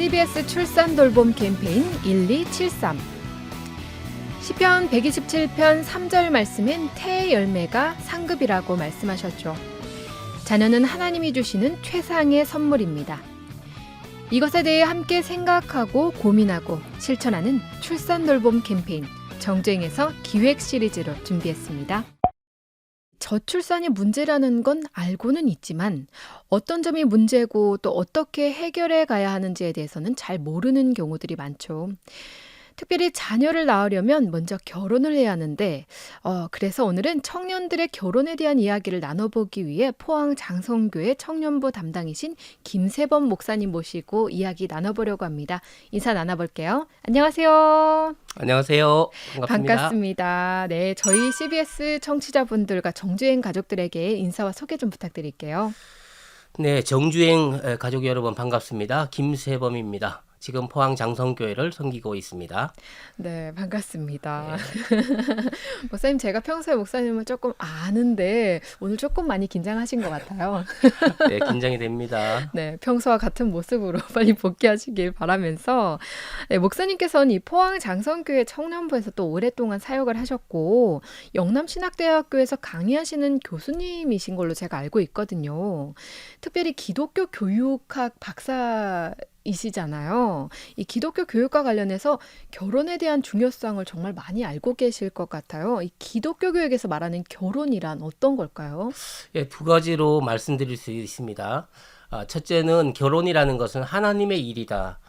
CBS 출산 돌봄 캠페인 1273. 시편 127편 3절 말씀엔 태의 열매가 상급이라고 말씀하셨죠. 자녀는 하나님이 주시는 최상의 선물입니다. 이것에 대해 함께 생각하고 고민하고 실천하는 출산 돌봄 캠페인 정주행에서 기획 시리즈로 준비했습니다. 저출산이 문제라는 건 알고는 있지만 어떤 점이 문제고 또 어떻게 해결해 가야 하는지에 대해서는 잘 모르는 경우들이 많죠. 특별히 자녀를 낳으려면 먼저 결혼을 해야 하는데 그래서 오늘은 청년들의 결혼에 대한 이야기를 나눠보기 위해 포항 장성교회 청년부 담당이신 김세범 목사님 모시고 이야기 나눠보려고 합니다. 인사 나눠볼게요. 안녕하세요. 안녕하세요. 반갑습니다. 반갑습니다. 네, 저희 CBS 청취자분들과 정주행 가족들에게 인사와 소개 좀 부탁드릴게요. 네, 정주행 가족 여러분 반갑습니다. 김세범입니다. 지금 포항 장성교회를 섬기고 있습니다. 네, 반갑습니다. 네. 목사님, 제가 평소에 목사님을 조금 아는데 오늘 조금 많이 긴장하신 것 같아요. 네, 긴장이 됩니다. 네, 평소와 같은 모습으로 빨리 복귀하시길 바라면서 목사님께서는 이 포항 장성교회 청년부에서 또 오랫동안 사역을 하셨고 영남신학대학교에서 강의하시는 교수님이신 걸로 제가 알고 있거든요. 특별히 기독교 교육학 박사이시잖아요. 이 기독교 교육과 관련해서 결혼에 대한 중요성을 정말 많이 알고 계실 것 같아요. 이 기독교 교육에서 말하는 결혼이란 어떤 걸까요? 예, 두 가지로 말씀드릴 수 있습니다. 첫째는 결혼이라는 것은 하나님의 일이다.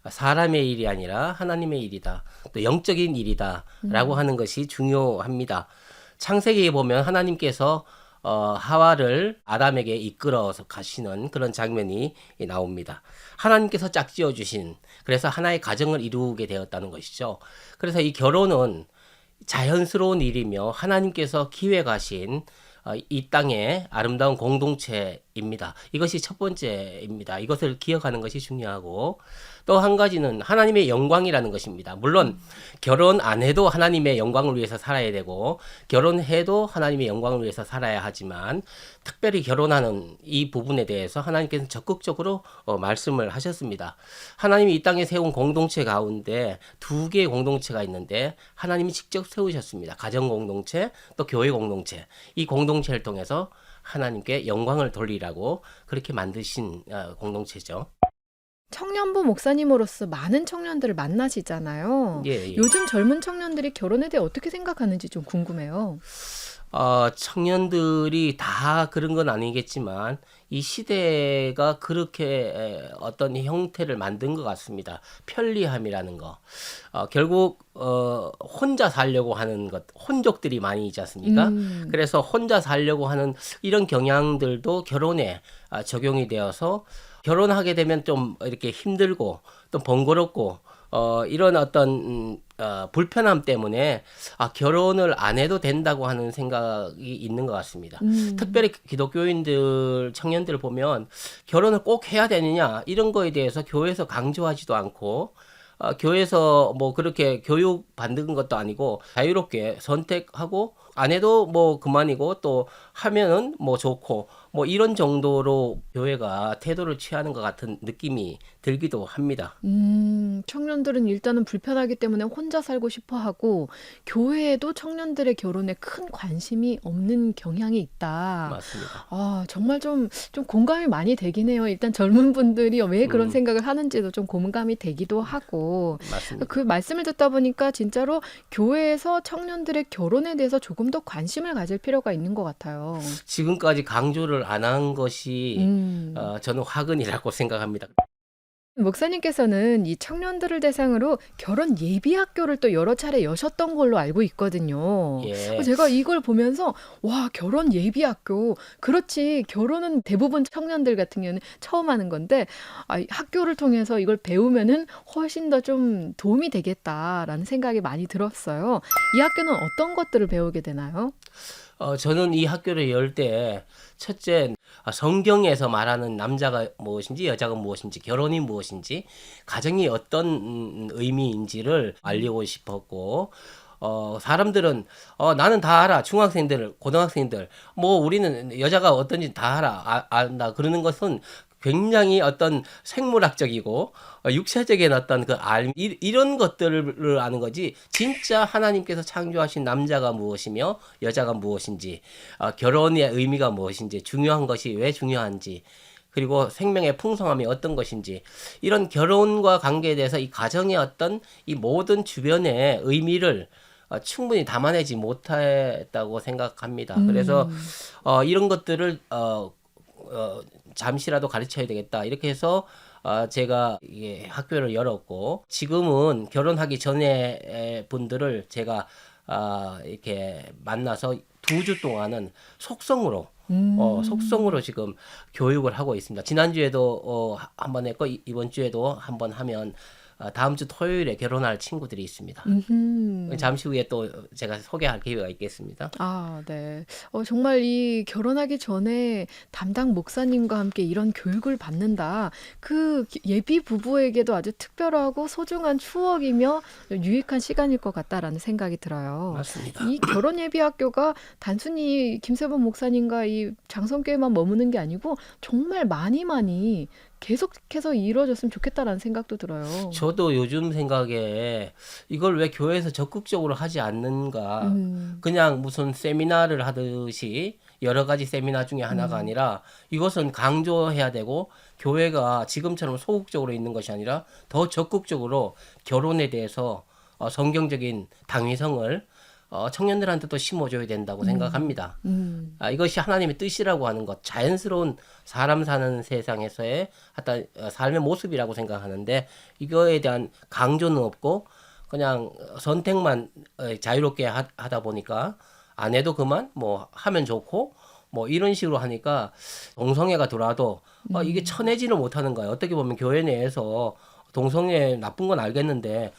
사람의 일이 아니라 하나님의 일이다. 또 영적인 일이다라고 하는 것이 중요합니다. 창세기에 보면 하나님께서 하와를 아담에게 이끌어서 가시는 그런 장면이 나옵니다. 하나님께서 짝지어 주신, 그래서 하나의 가정을 이루게 되었다는 것이죠. 그래서 이 결혼은 자연스러운 일이며 하나님께서 기획하신 이 땅의 아름다운 공동체입니다. 이것이 첫 번째입니다. 이것을 기억하는 것이 중요하고, 또 한 가지는 하나님의 영광이라는 것입니다. 물론 결혼 안 해도 하나님의 영광을 위해서 살아야 되고 결혼해도 하나님의 영광을 위해서 살아야 하지만, 특별히 결혼하는 이 부분에 대해서 하나님께서 적극적으로 말씀을 하셨습니다. 하나님이 이 땅에 세운 공동체 가운데 두 개의 공동체가 있는데 하나님이 직접 세우셨습니다. 가정 공동체, 또 교회 공동체. 이 공동체를 통해서 하나님께 영광을 돌리라고 그렇게 만드신 공동체죠. 청년부 목사님으로서 많은 청년들을 만나시잖아요. 예, 예. 요즘 젊은 청년들이 결혼에 대해 어떻게 생각하는지 좀 궁금해요. 청년들이 다 그런 건 아니겠지만 이 시대가 그렇게 어떤 형태를 만든 것 같습니다. 편리함이라는 거. 결국 혼자 살려고 하는 것, 혼족들이 많이 있지 않습니까? 그래서 혼자 살려고 하는 이런 경향들도 결혼에 적용이 되어서 결혼하게 되면 좀 이렇게 힘들고 또 번거롭고 이런 어떤 불편함 때문에 결혼을 안 해도 된다고 하는 생각이 있는 것 같습니다. 특별히 기독교인들, 청년들 보면 결혼을 꼭 해야 되느냐 이런 거에 대해서 교회에서 강조하지도 않고 교회에서 뭐 그렇게 교육 받는 것도 아니고 자유롭게 선택하고 안 해도 뭐 그만이고 또 하면은 뭐 좋고 뭐 이런 정도로 교회가 태도를 취하는 것 같은 느낌이 들기도 합니다. 청년들은 일단은 불편하기 때문에 혼자 살고 싶어 하고 교회에도 청년들의 결혼에 큰 관심이 없는 경향이 있다. 맞습니다. 정말 좀 공감이 많이 되긴 해요. 일단 젊은 분들이 왜 그런 생각을 하는지도 좀 공감이 되기도 하고 맞습니다. 그 말씀을 듣다 보니까 진짜로 교회에서 청년들의 결혼에 대해서 조금 더 관심을 가질 필요가 있는 것 같아요. 지금까지 강조를 안 한 것이 저는 화근이라고 생각합니다. 목사님께서는 이 청년들을 대상으로 결혼 예비 학교를 또 여러 차례 여셨던 걸로 알고 있거든요. 예. 제가 이걸 보면서 와, 결혼 예비 학교. 그렇지. 결혼은 대부분 청년들 같은 경우는 처음 하는 건데 학교를 통해서 이걸 배우면은 훨씬 더 좀 도움이 되겠다라는 생각이 많이 들었어요. 이 학교는 어떤 것들을 배우게 되나요? 저는 이 학교를 열 때 첫째 성경에서 말하는 남자가 무엇인지 여자가 무엇인지 결혼이 무엇인지 가정이 어떤 의미인지를 알리고 싶었고 사람들은 나는 다 알아. 중학생들, 고등학생들 뭐 우리는 여자가 어떤지 다 알아. 안다. 그러는 것은 굉장히 어떤 생물학적이고 육체적인 어떤 그 이런 것들을 아는 거지 진짜 하나님께서 창조하신 남자가 무엇이며 여자가 무엇인지 결혼의 의미가 무엇인지 중요한 것이 왜 중요한지 그리고 생명의 풍성함이 어떤 것인지 이런 결혼과 관계에 대해서 이 가정의 어떤 이 모든 주변의 의미를 충분히 담아내지 못했다고 생각합니다. 그래서 이런 것들을 잠시라도 가르쳐야 되겠다. 이렇게 해서 제가 이게 학교를 열었고 지금은 결혼하기 전에 분들을 제가 이렇게 만나서 2주 동안은 속성으로 지금 교육을 하고 있습니다. 지난주에도 한번 했고 이번 주에도 한번 하면 다음 주 토요일에 결혼할 친구들이 있습니다. 잠시 후에 또 제가 소개할 기회가 있겠습니다. 아, 네. 정말 이 결혼하기 전에 담당 목사님과 함께 이런 교육을 받는다. 그 예비 부부에게도 아주 특별하고 소중한 추억이며 유익한 시간일 것 같다라는 생각이 들어요. 맞습니다. 이 결혼 예비 학교가 단순히 김세범 목사님과 이 장성교회만 머무는 게 아니고 정말 많이 계속해서 이루어졌으면 좋겠다라는 생각도 들어요. 저도 요즘 생각에 이걸 왜 교회에서 적극적으로 하지 않는가. 그냥 무슨 세미나를 하듯이 여러 가지 세미나 중에 하나가 아니라 이것은 강조해야 되고 교회가 지금처럼 소극적으로 있는 것이 아니라 더 적극적으로 결혼에 대해서 성경적인 당위성을 청년들한테도 심어줘야 된다고 생각합니다. 이것이 하나님의 뜻이라고 하는 것, 자연스러운 사람 사는 세상에서의 어떤 삶의 모습이라고 생각하는데 이거에 대한 강조는 없고 그냥 선택만 자유롭게 하다 보니까 안 해도 그만 뭐 하면 좋고 뭐 이런 식으로 하니까 동성애가 들어와도 이게 쳐내지를 못하는 거예요. 어떻게 보면 교회 내에서 동성애 나쁜 건 알겠는데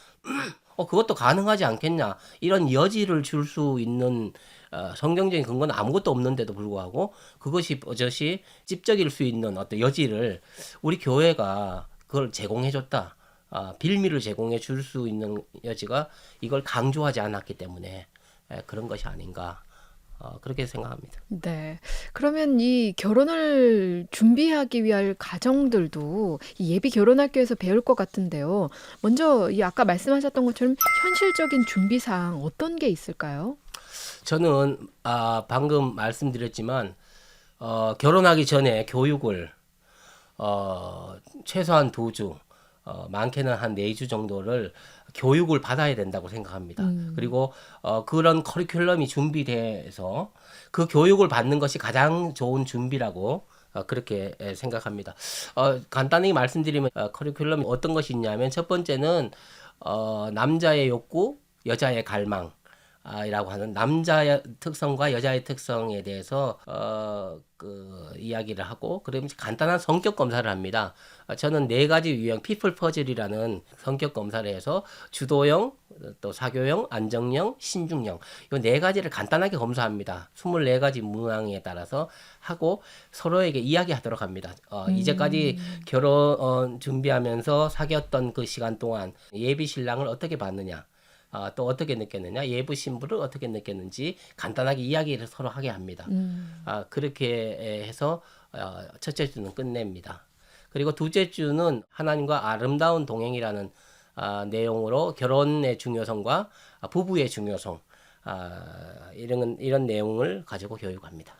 그것도 가능하지 않겠냐 이런 여지를 줄 수 있는 성경적인 근거는 아무것도 없는데도 불구하고 그것이 버젓이 찝적일 수 있는 어떤 여지를 우리 교회가 그걸 제공해줬다. 빌미를 제공해 줄 수 있는 여지가 이걸 강조하지 않았기 때문에 그런 것이 아닌가 그렇게 생각합니다. 네. 그러면 이 결혼을 준비하기 위한 가정들도 이 예비 결혼학교에서 배울 것 같은데요. 먼저 이 아까 말씀하셨던 것처럼 현실적인 준비 사항 어떤 게 있을까요? 저는 방금 말씀드렸지만 결혼하기 전에 교육을 최소한 2주, 많게는 한 4주 정도를 교육을 받아야 된다고 생각합니다. 그리고 그런 커리큘럼이 준비돼서 그 교육을 받는 것이 가장 좋은 준비라고 그렇게 생각합니다. 간단히 말씀드리면 커리큘럼이 어떤 것이 있냐면 첫 번째는 남자의 욕구, 여자의 갈망 이라고 하는 남자의 특성과 여자의 특성에 대해서 그 이야기를 하고 그러면 간단한 성격 검사를 합니다. 저는 4가지 유형 피플 퍼즐이라는 성격 검사를 해서 주도형, 또 사교형, 안정형, 신중형 이 4가지를 간단하게 검사합니다. 24가지 문항에 따라서 하고 서로에게 이야기하도록 합니다. 이제까지 결혼 준비하면서 사귀었던 그 시간 동안 예비 신랑을 어떻게 봤느냐. 또 어떻게 느꼈느냐, 예부 신부를 어떻게 느꼈는지 간단하게 이야기를 서로 하게 합니다. 그렇게 해서 첫째 주는 끝냅니다. 그리고 둘째 주는 하나님과 아름다운 동행이라는 내용으로 결혼의 중요성과 부부의 중요성 이런 내용을 가지고 교육합니다.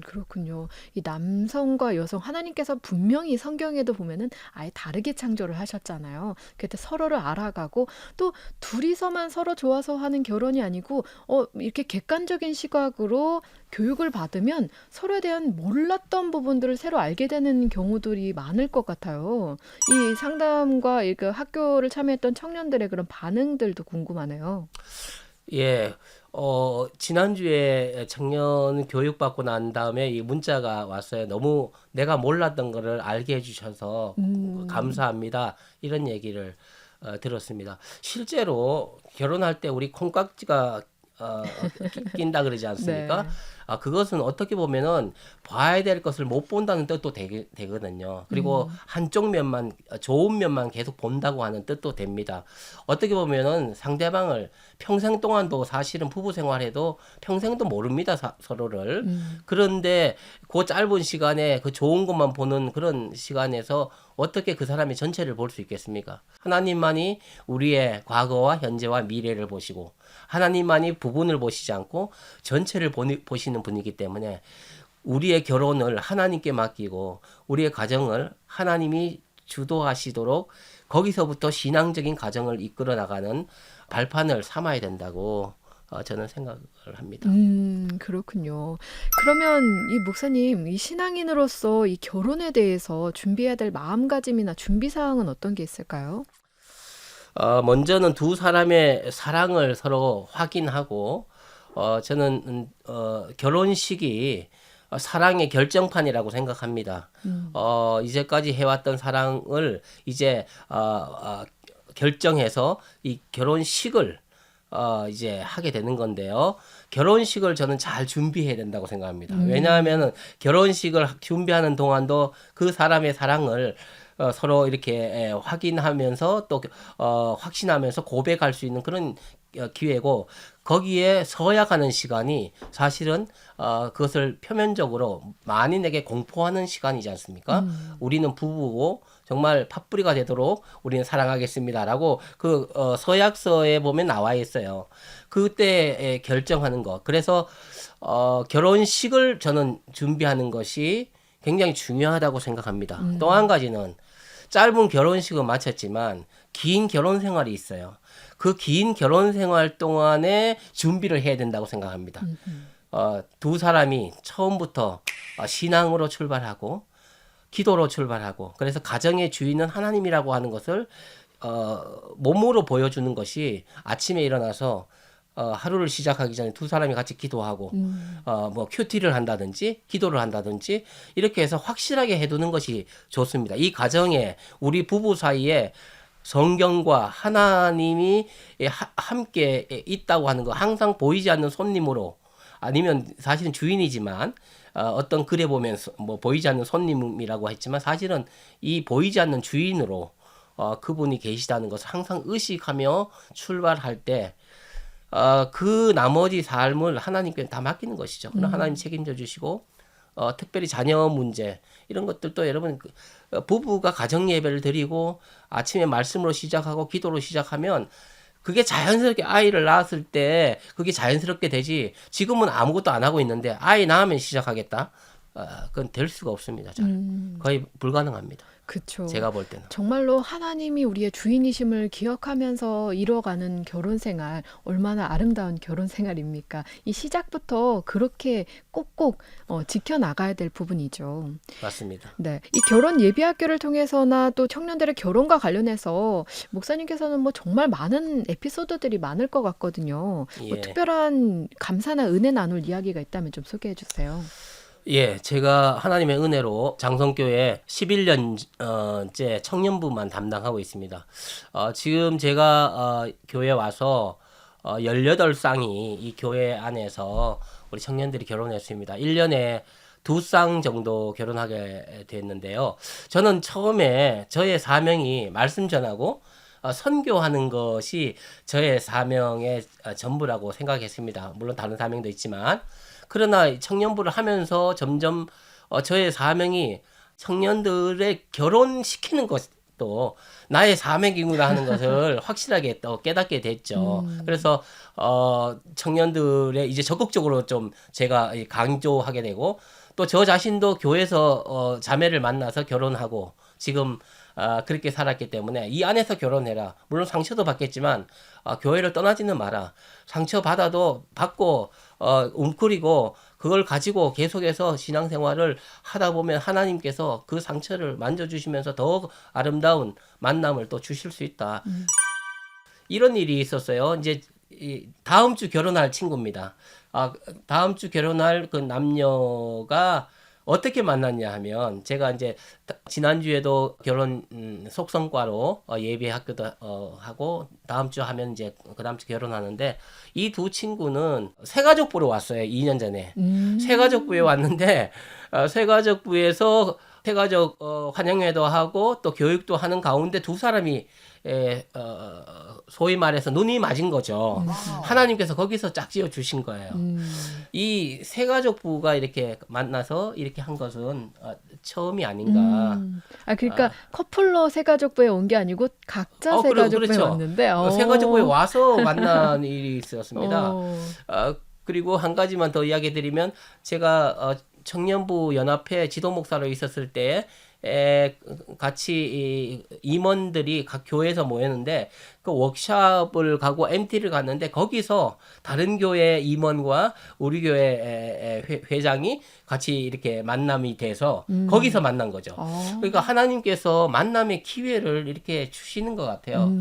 그렇군요. 이 남성과 여성 하나님께서 분명히 성경에도 보면은 아예 다르게 창조를 하셨잖아요. 그때 서로를 알아가고 또 둘이서만 서로 좋아서 하는 결혼이 아니고 이렇게 객관적인 시각으로 교육을 받으면 서로에 대한 몰랐던 부분들을 새로 알게 되는 경우들이 많을 것 같아요. 이 상담과 그 학교를 참여했던 청년들의 그런 반응들도 궁금하네요. 예, 지난주에 청년 교육받고 난 다음에 이 문자가 왔어요. 너무 내가 몰랐던 거를 알게 해주셔서 감사합니다. 이런 얘기를 들었습니다. 실제로 결혼할 때 우리 콩깍지가 낀다 그러지 않습니까? 네. 그것은 어떻게 보면은 봐야 될 것을 못 본다는 뜻도 되거든요. 그리고 한쪽 면만 좋은 면만 계속 본다고 하는 뜻도 됩니다. 어떻게 보면은 상대방을 평생 동안도 사실은 부부 생활해도 평생도 모릅니다. 서로를. 그런데 그 짧은 시간에 그 좋은 것만 보는 그런 시간에서 어떻게 그 사람의 전체를 볼 수 있겠습니까? 하나님만이 우리의 과거와 현재와 미래를 보시고 하나님만이 부분을 보시지 않고 전체를 보시는 분이기 때문에 우리의 결혼을 하나님께 맡기고 우리의 가정을 하나님이 주도하시도록 거기서부터 신앙적인 가정을 이끌어 나가는 발판을 삼아야 된다고 저는 생각을 합니다. 그렇군요. 그러면 이 목사님, 이 신앙인으로서 이 결혼에 대해서 준비해야 될 마음가짐이나 준비 사항은 어떤 게 있을까요? 먼저는 두 사람의 사랑을 서로 확인하고 저는 결혼식이 사랑의 결정판이라고 생각합니다. 이제까지 해왔던 사랑을 이제 결정해서 이 결혼식을 이제 하게 되는 건데요. 결혼식을 저는 잘 준비해야 된다고 생각합니다. 왜냐하면은 결혼식을 준비하는 동안도 그 사람의 사랑을 서로 이렇게 확인하면서 또 확신하면서 고백할 수 있는 그런 기회고 거기에 서약하는 시간이 사실은 그것을 표면적으로 만인에게 공포하는 시간이지 않습니까? 우리는 부부고 정말 팥뿌리가 되도록 우리는 사랑하겠습니다라고 그 서약서에 보면 나와 있어요. 그때 결정하는 것. 그래서 결혼식을 저는 준비하는 것이 굉장히 중요하다고 생각합니다. 또 한 가지는 짧은 결혼식은 마쳤지만 긴 결혼 생활이 있어요. 그 긴 결혼 생활 동안에 준비를 해야 된다고 생각합니다. 두 사람이 처음부터 신앙으로 출발하고 기도로 출발하고 그래서 가정의 주인은 하나님이라고 하는 것을 몸으로 보여주는 것이 아침에 일어나서 하루를 시작하기 전에 두 사람이 같이 기도하고 뭐 큐티를 한다든지 기도를 한다든지 이렇게 해서 확실하게 해두는 것이 좋습니다. 이 가정에 우리 부부 사이에 성경과 하나님이 함께 있다고 하는 거 항상 보이지 않는 손님으로 아니면 사실은 주인이지만 어떤 글에 보면 뭐 보이지 않는 손님이라고 했지만 사실은 이 보이지 않는 주인으로 그분이 계시다는 것을 항상 의식하며 출발할 때 그 나머지 삶을 하나님께 다 맡기는 것이죠. 그럼 하나님 책임져 주시고 특별히 자녀 문제 이런 것들도 여러분 부부가 가정 예배를 드리고 아침에 말씀으로 시작하고 기도로 시작하면 그게 자연스럽게 아이를 낳았을 때 그게 자연스럽게 되지 지금은 아무것도 안 하고 있는데 아이 낳으면 시작하겠다. 그건 될 수가 없습니다. 잘. 거의 불가능합니다. 그쵸. 제가 볼 때는. 정말로 하나님이 우리의 주인이심을 기억하면서 이뤄가는 결혼 생활, 얼마나 아름다운 결혼 생활입니까? 이 시작부터 그렇게 꼭꼭 지켜나가야 될 부분이죠. 맞습니다. 네. 이 결혼 예비학교를 통해서나 또 청년들의 결혼과 관련해서 목사님께서는 뭐 정말 많은 에피소드들이 많을 것 같거든요. 뭐 예. 특별한 감사나 은혜 나눌 이야기가 있다면 좀 소개해 주세요. 예, 제가 하나님의 은혜로 장성교회 11년째 청년부만 담당하고 있습니다. 지금 제가 교회 와서 18쌍이 이 교회 안에서 우리 청년들이 결혼했습니다. 1년에 2쌍 정도 결혼하게 됐는데요. 저는 처음에 저의 사명이 말씀 전하고 선교하는 것이 저의 사명의 전부라고 생각했습니다. 물론 다른 사명도 있지만 그러나 청년부를 하면서 점점 저의 사명이 청년들의 결혼시키는 것도 나의 사명이구나 하는 것을 확실하게 또 깨닫게 됐죠. 그래서 청년들의 이제 적극적으로 좀 제가 강조하게 되고 또 저 자신도 교회에서 자매를 만나서 결혼하고 지금 그렇게 살았기 때문에 이 안에서 결혼해라. 물론 상처도 받겠지만 교회를 떠나지는 마라. 상처 받아도 받고 웅크리고 그걸 가지고 계속해서 신앙생활을 하다 보면 하나님께서 그 상처를 만져주시면서 더욱 아름다운 만남을 또 주실 수 있다. 이런 일이 있었어요. 이제 다음 주 결혼할 친구입니다. 다음 주 결혼할 그 남녀가 어떻게 만났냐 하면 제가 이제 지난주에도 결혼 속성과로 예배 학교도 하고 다음 주 하면 이제 그다음 주 결혼하는데 이 두 친구는 새가족부로 왔어요. 2년 전에. 새가족부에 왔는데 새가족부에서 새가족 환영회도 하고 또 교육도 하는 가운데 두 사람이 소위 말해서 눈이 맞은 거죠. 하나님께서 거기서 짝지어 주신 거예요. 이 새가족부가 이렇게 만나서 이렇게 한 것은 처음이 아닌가. 그러니까 커플로 새가족부에 온 게 아니고 각자 새가족부에 그렇죠. 왔는데 새가족부에 와서 만난 일이 있었습니다. 어. 그리고 한 가지만 더 이야기 드리면 제가 청년부 연합회 지도 목사로 있었을 때 같이 임원들이 각 교회에서 모였는데 그 워크숍을 가고 MT를 갔는데 거기서 다른 교회 임원과 우리 교회 회장이 같이 이렇게 만남이 돼서 거기서 만난 거죠. 그러니까 하나님께서 만남의 기회를 이렇게 주시는 것 같아요.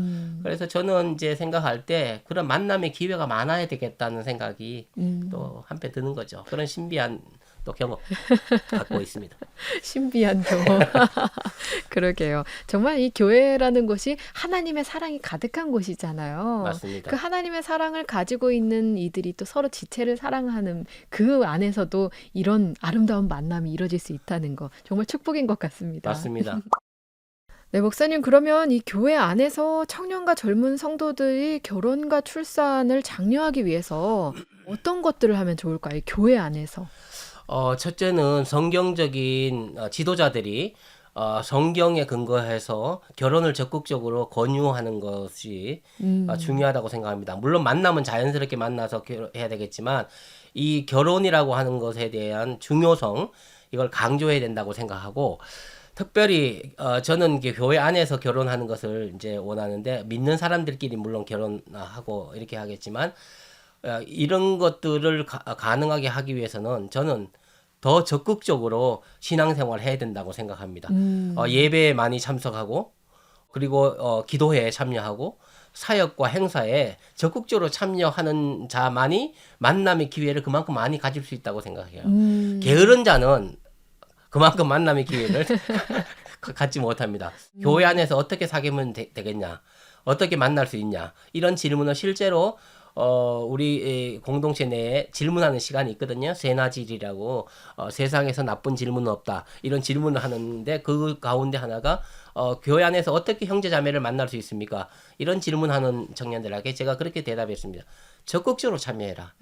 그래서 저는 이제 생각할 때 그런 만남의 기회가 많아야 되겠다는 생각이 또 한편 드는 거죠. 그런 신비한 또 경험 갖고 있습니다. 신비한 경험. 그러게요. 정말 이 교회라는 곳이 하나님의 사랑이 가득한 곳이잖아요. 맞습니다. 그 하나님의 사랑을 가지고 있는 이들이 또 서로 지체를 사랑하는 그 안에서도 이런 아름다운 만남이 이루어질 수 있다는 거 정말 축복인 것 같습니다. 맞습니다. 네, 목사님, 그러면 이 교회 안에서 청년과 젊은 성도들이 결혼과 출산을 장려하기 위해서 어떤 것들을 하면 좋을까요? 이 교회 안에서. 첫째는 성경적인 지도자들이 성경에 근거해서 결혼을 적극적으로 권유하는 것이 중요하다고 생각합니다. 물론 만남은 자연스럽게 만나서 해야 되겠지만 이 결혼이라고 하는 것에 대한 중요성 이걸 강조해야 된다고 생각하고 특별히 저는 이게 교회 안에서 결혼하는 것을 이제 원하는데 믿는 사람들끼리 물론 결혼하고 이렇게 하겠지만 이런 것들을 가능하게 하기 위해서는 저는 더 적극적으로 신앙생활을 해야 된다고 생각합니다. 예배에 많이 참석하고 그리고 기도회에 참여하고 사역과 행사에 적극적으로 참여하는 자만이 만남의 기회를 그만큼 많이 가질 수 있다고 생각해요. 게으른 자는 그만큼 만남의 기회를 갖지 못합니다. 교회 안에서 어떻게 사귀면 되겠냐? 어떻게 만날 수 있냐? 이런 질문을 실제로 우리 공동체 내에 질문하는 시간이 있거든요. 세나질이라고 세상에서 나쁜 질문은 없다. 이런 질문을 하는데 그 가운데 하나가 교회 안에서 어떻게 형제자매를 만날 수 있습니까? 이런 질문하는 청년들에게 제가 그렇게 대답했습니다. 적극적으로 참여해라.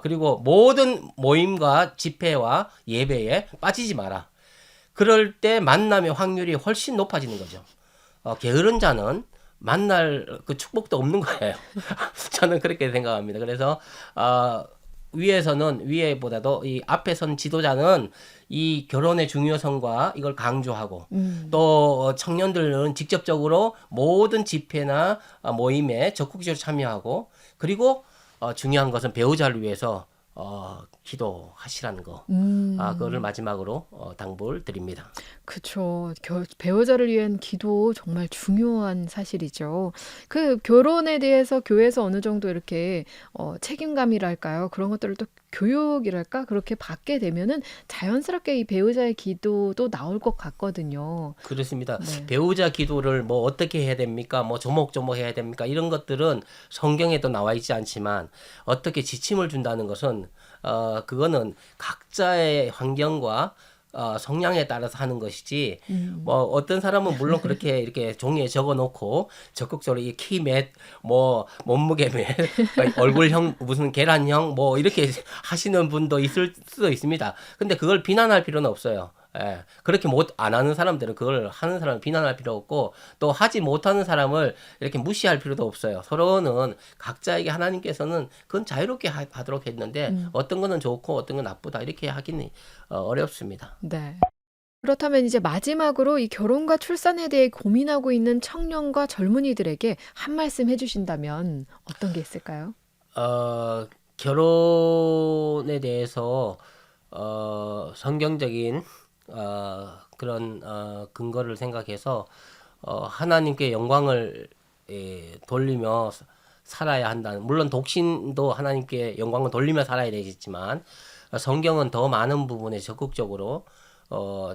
그리고 모든 모임과 집회와 예배에 빠지지 마라. 그럴 때 만남의 확률이 훨씬 높아지는 거죠. 게으른 자는 만날 그 축복도 없는 거예요. 저는 그렇게 생각합니다. 그래서 위에보다도 이 앞에 선 지도자는 이 결혼의 중요성과 이걸 강조하고 또 청년들은 직접적으로 모든 집회나 모임에 적극적으로 참여하고 그리고 중요한 것은 배우자를 위해서 기도하시라는 거. 그거를 마지막으로 당부를 드립니다. 그쵸. 배우자를 위한 기도 정말 중요한 사실이죠. 그 결혼에 대해서 교회에서 어느 정도 이렇게 책임감이랄까요? 그런 것들을 또 교육이랄까? 그렇게 받게 되면은 자연스럽게 이 배우자의 기도도 나올 것 같거든요. 그렇습니다. 네. 배우자 기도를 뭐 어떻게 해야 됩니까? 뭐 조목조목 해야 됩니까? 이런 것들은 성경에도 나와 있지 않지만 어떻게 지침을 준다는 것은 그거는 각자의 환경과 성향에 따라서 하는 것이지 뭐 어떤 사람은 물론 그렇게 이렇게 종이에 적어놓고 적극적으로 이 키몇 뭐 몸무게 몇 얼굴형 무슨 계란형 뭐 이렇게 하시는 분도 있을 수도 있습니다. 근데 그걸 비난할 필요는 없어요. 예, 그렇게 안 하는 사람들은 그걸 하는 사람을 비난할 필요 없고 또 하지 못하는 사람을 이렇게 무시할 필요도 없어요. 서로는 각자에게 하나님께서는 그건 자유롭게 하도록 했는데 어떤 거는 좋고 어떤 건 나쁘다 이렇게 하기는 어렵습니다. 네. 그렇다면 이제 마지막으로 이 결혼과 출산에 대해 고민하고 있는 청년과 젊은이들에게 한 말씀 해주신다면 어떤 게 있을까요? 결혼에 대해서 성경적인 그런 근거를 생각해서 하나님께 영광을 돌리며 살아야 한다는 물론 독신도 하나님께 영광을 돌리며 살아야 되겠지만 성경은 더 많은 부분에 적극적으로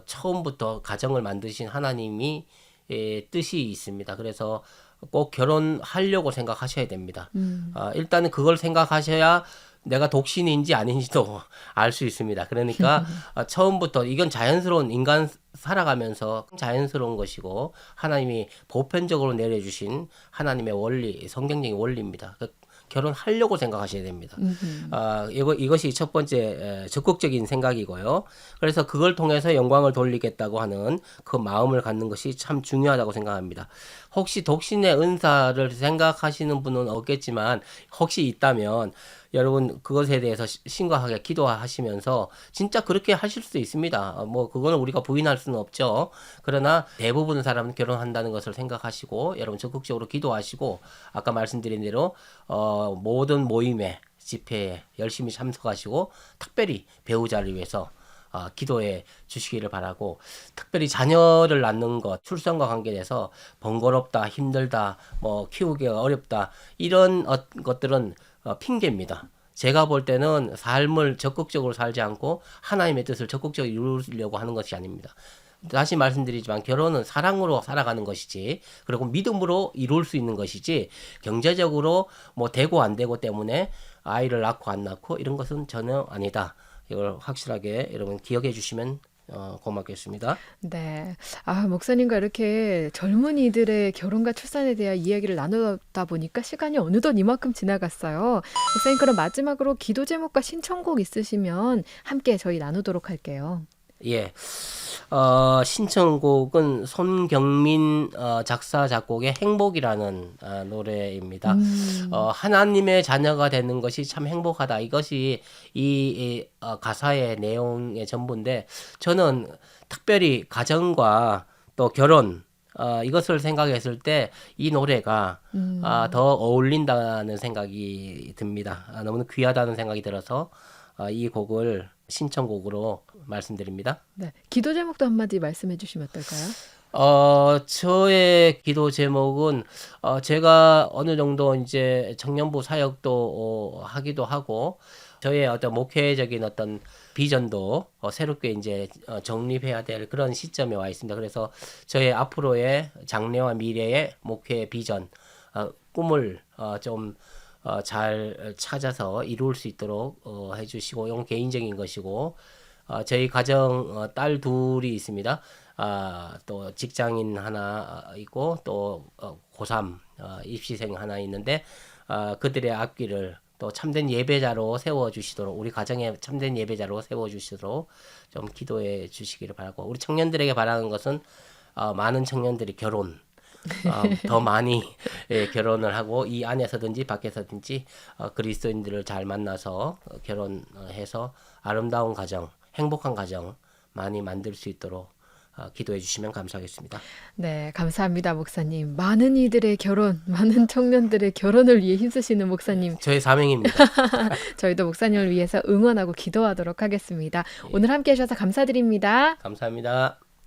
처음부터 가정을 만드신 하나님이 뜻이 있습니다. 그래서 꼭 결혼하려고 생각하셔야 됩니다. 일단은 그걸 생각하셔야 내가 독신인지 아닌지도 알 수 있습니다. 그러니까 처음부터 이건 자연스러운 인간 살아가면서 자연스러운 것이고 하나님이 보편적으로 내려주신 하나님의 원리, 성경적인 원리입니다. 결혼하려고 생각하셔야 됩니다. 이것이 첫 번째 적극적인 생각이고요. 그래서 그걸 통해서 영광을 돌리겠다고 하는 그 마음을 갖는 것이 참 중요하다고 생각합니다. 혹시 독신의 은사를 생각하시는 분은 없겠지만 혹시 있다면 여러분 그것에 대해서 심각하게 기도하시면서 진짜 그렇게 하실 수 있습니다. 뭐 그거는 우리가 부인할 수는 없죠. 그러나 대부분 사람은 결혼한다는 것을 생각하시고 여러분 적극적으로 기도하시고 아까 말씀드린 대로 모든 모임에 집회에 열심히 참석하시고 특별히 배우자를 위해서 기도해 주시기를 바라고 특별히 자녀를 낳는 것, 출산과 관계돼서 번거롭다, 힘들다, 뭐 키우기가 어렵다 이런 것들은 핑계입니다. 제가 볼 때는 삶을 적극적으로 살지 않고 하나님의 뜻을 적극적으로 이루려고 하는 것이 아닙니다. 다시 말씀드리지만 결혼은 사랑으로 살아가는 것이지 그리고 믿음으로 이룰 수 있는 것이지 경제적으로 뭐 되고 안 되고 때문에 아이를 낳고 안 낳고 이런 것은 전혀 아니다. 이걸 확실하게 여러분 기억해 주시면 고맙겠습니다. 네. 목사님과 이렇게 젊은이들의 결혼과 출산에 대한 이야기를 나누다 보니까 시간이 어느덧 이만큼 지나갔어요. 목사님, 그럼 마지막으로 기도 제목과 신청곡 있으시면 함께 저희 나누도록 할게요. 예. 신청곡은 손경민 작사 작곡의 행복이라는 노래입니다. 하나님의 자녀가 되는 것이 참 행복하다. 이것이 이 가사의 내용의 전부인데 저는 특별히 가정과 또 결혼 이것을 생각했을 때 이 노래가 더 어울린다는 생각이 듭니다. 너무 귀하다는 생각이 들어서 이 곡을 신청곡으로 말씀드립니다. 네. 기도 제목도 한마디 말씀해 주시면 어떨까요? 저의 기도 제목은 제가 어느 정도 이제 청년부 사역도 하기도 하고 저의 어떤 목회적인 어떤 비전도 새롭게 이제 정립해야 될 그런 시점에 와 있습니다. 그래서 저의 앞으로의 장래와 미래의 목회 비전, 꿈을 좀 잘 찾아서 이룰 수 있도록 해주시고 이건 개인적인 것이고 저희 가정 딸 둘이 있습니다. 또 직장인 하나 있고 또 고3 입시생 하나 있는데 그들의 앞길을 또 참된 예배자로 세워주시도록 우리 가정에 참된 예배자로 세워주시도록 좀 기도해 주시기를 바라고 우리 청년들에게 바라는 것은 많은 청년들이 더 많이 결혼을 하고 이 안에서든지 밖에서든지 그리스도인들을 잘 만나서 결혼해서 아름다운 가정, 행복한 가정 많이 만들 수 있도록 기도해 주시면 감사하겠습니다. 네, 감사합니다, 목사님. 많은 이들의 결혼, 많은 청년들의 결혼을 위해 힘쓰시는 목사님. 저의 사명입니다. 저희도 목사님을 위해서 응원하고 기도하도록 하겠습니다. 오늘 함께 해주셔서 감사드립니다. 감사합니다.